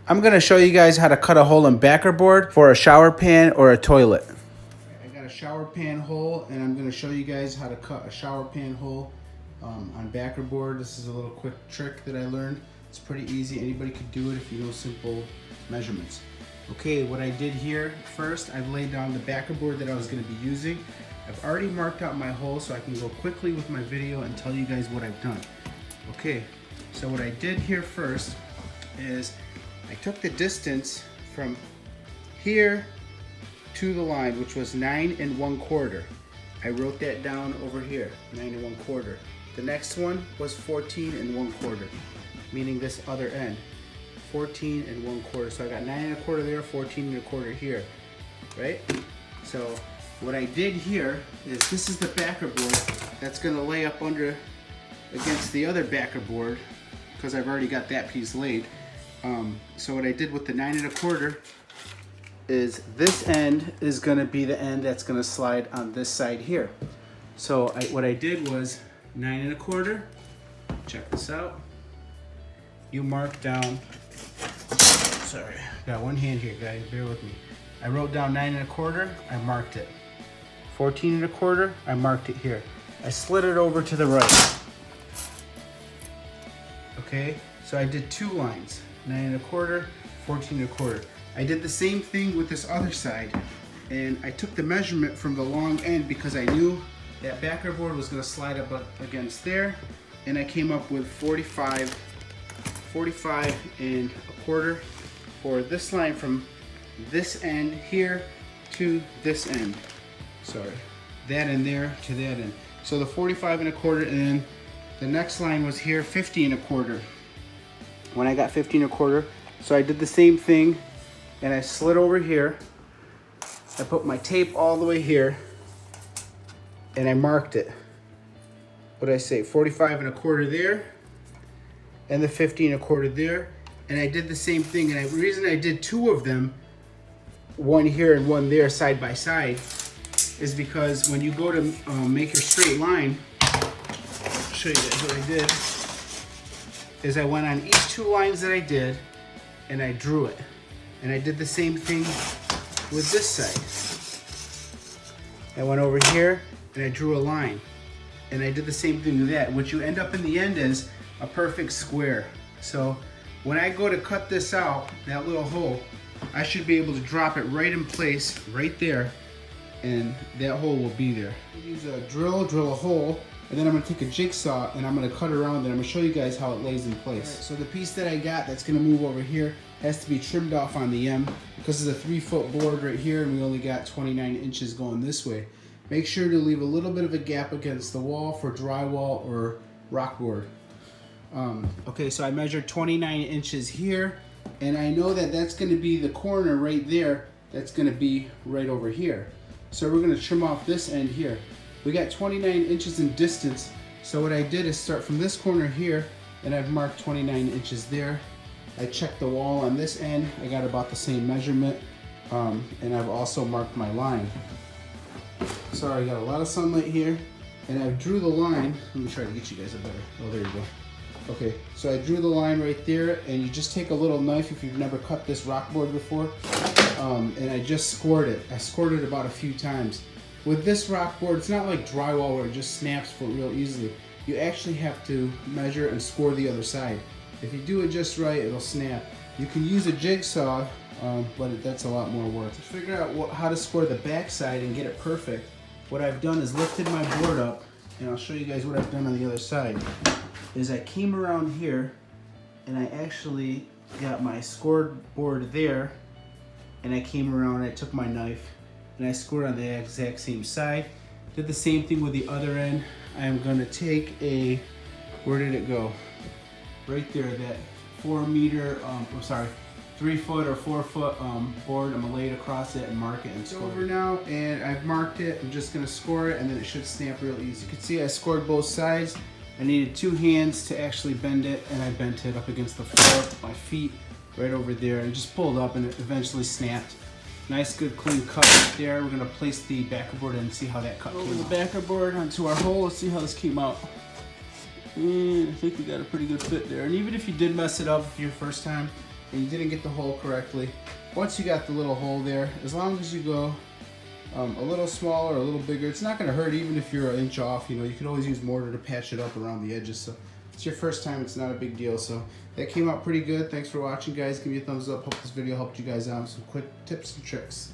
I'm gonna show you guys how to cut a hole in backer board for a shower pan or a toilet. I got a shower pan hole, and I'm gonna show you guys how to cut a shower pan hole on backer board. This is a little quick trick that I learned. It's pretty easy. Anybody could do it if you know simple measurements. Okay, what I did here first, I've laid down the backer board that I was gonna be using. I've already marked out my hole so I can go quickly with my video and tell you guys what I've done. Okay, so what I did here first is I took the distance from here to the line, which was 9 1/4. I wrote that down over here, 9 1/4. The next one was 14 1/4, meaning this other end, 14 1/4. So I got 9 1/4 there, 14 1/4 here, right? So what I did here is this is the backer board that's gonna lay up under against the other backer board because I've already got that piece laid. So what I did with the 9 1/4 is this end is gonna be the end that's gonna slide on this side here. So what I did was 9 1/4, check this out. You mark down, sorry, got one hand here guys, bear with me. I wrote down 9 1/4, I marked it. 14 1/4, I marked it here. I slid it over to the right. Okay, so I did two lines, 9 1/4, 14 1/4. I did the same thing with this other side, and I took the measurement from the long end because I knew that backer board was gonna slide up against there, and I came up with 45 1/4 for this line from this end here to this end. Sorry, that end there to that end. So the 45 1/4, and then the next line was here, 50 1/4. When I got 15 1/4, so I did the same thing, and I slid over here. I put my tape all the way here, and I marked it. What did I say? 45 1/4 there, and the 15 1/4 there. And I did the same thing. And the reason I did two of them, one here and one there side by side, is because when you go to make your straight line, I'll show you guys what I did, is I went on each two lines that I did and I drew it. And I did the same thing with this side. I went over here and I drew a line. And I did the same thing with that. What you end up in the end is a perfect square. So when I go to cut this out, that little hole, I should be able to drop it right in place, right there, and that hole will be there. Use a drill a hole, and then I'm gonna take a jigsaw and I'm gonna cut around it. I'm gonna show you guys how it lays in place. Right, so the piece that I got that's gonna move over here has to be trimmed off on the end because it's a 3-foot board right here, and we only got 29 inches going this way. Make sure to leave a little bit of a gap against the wall for drywall or rock board. Okay, so I measured 29 inches here, and I know that that's going to be the corner right there. That's going to be right over here. So we're going to trim off this end here. We got 29 inches in distance. So what I did is start from this corner here, and I've marked 29 inches there. I checked the wall on this end. I got about the same measurement, and I've also marked my line. Sorry, I got a lot of sunlight here, and I drew the line. Let me try to get you guys a better. Oh, there you go. Okay, so I drew the line right there, and you just take a little knife if you've never cut this rock board before, and I just scored it. I scored it about a few times. With this rock board, it's not like drywall where it just snaps for real easily. You actually have to measure and score the other side. If you do it just right, it'll snap. You can use a jigsaw, but that's a lot more work. To figure out how to score the back side and get it perfect, what I've done is lifted my board up, and I'll show you guys what I've done on the other side. Is I came around here and I actually got my scored board there, and I came around and I took my knife and I scored on the exact same side. Did the same thing with the other end. I'm gonna take a, where did it go? Right there, that 3-foot or 4-foot board. I'm gonna lay it across it and mark it and score it. Over now, and I've marked it. I'm just gonna score it, and then it should snap real easy. You can see I scored both sides. I needed 2 hands to actually bend it, and I bent it up against the floor with my feet right over there, and just pulled up, and it eventually snapped. Nice, good, clean cut right there. We're gonna place the backer board in and see how that cut came out. Over the backer board onto our hole. Let's see how this came out. And I think we got a pretty good fit there. And even if you did mess it up for your first time, and you didn't get the hole correctly, once you got the little hole there, as long as you go a little smaller or a little bigger, it's not going to hurt even if you're an inch off. You know, you can always use mortar to patch it up around the edges. So if it's your first time, it's not a big deal. So that came out pretty good. Thanks for watching, guys. Give me a thumbs up. Hope this video helped you guys out with some quick tips and tricks.